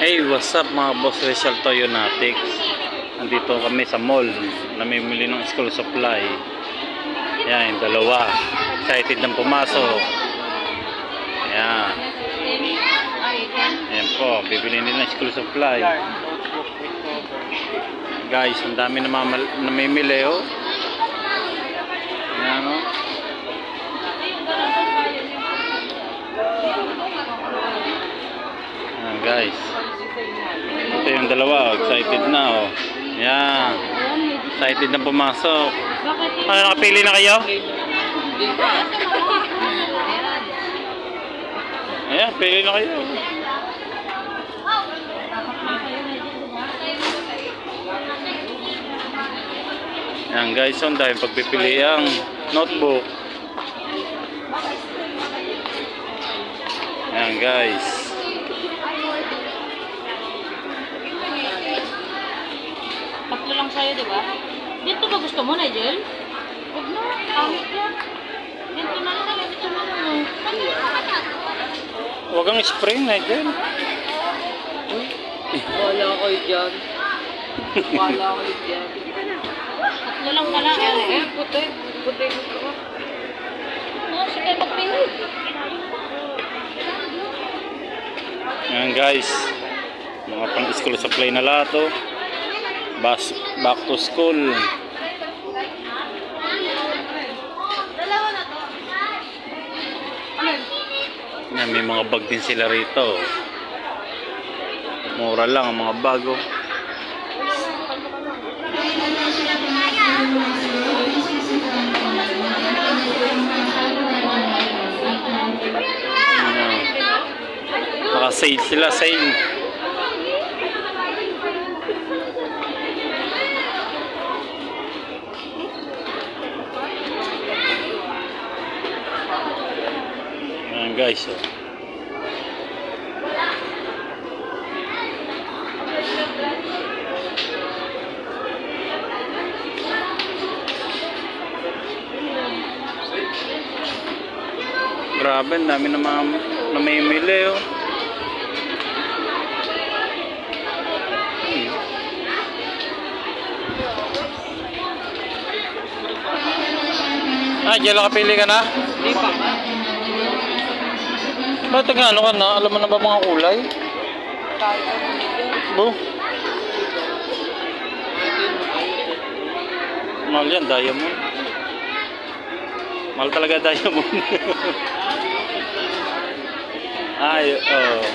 Hey, what's up mga boss, Rizal Toyonatics. Nandito kami sa mall, namimili ng school supply. Yan, yung dalawa. Excited nang pumasok. Yan. Yan po, bibili nila ng school supply. Guys, ang dami namimili oh. Yan oh. Yan guys. Ito yung dalawa, excited na oh. Yan. Excited na pumasok. Ano, nakapili na kayo? Ayan, pili na kayo. Yan guys, on dahil pagpipili ang notebook. Yan guys. Tatlo lang sa'yo, di ba? Dito ba gusto mo, Nigel? Huwag na, pangit yan. Dito na lang, dito na lang. Huwag kang spring, Nigel. Wala kayo dyan. Wala kayo dyan. Tatlo lang pala. Puti. Puti. Sige, magpili. Yan guys. Mga pang-school supply na lahat oh. Back to school. Yan, may mga bag din sila rito. Mura lang ang mga bago. Naka-sale sila, sale. Ayan guys oh. Grabe, ang dami na mga namimili oh. Diyan lang kapili ka na? Hindi pa. Ba't ano ka na? Alam mo na ba mga kulay? Bu? Mahal yan, diamond. Mahal talaga diamond. Ay, oh.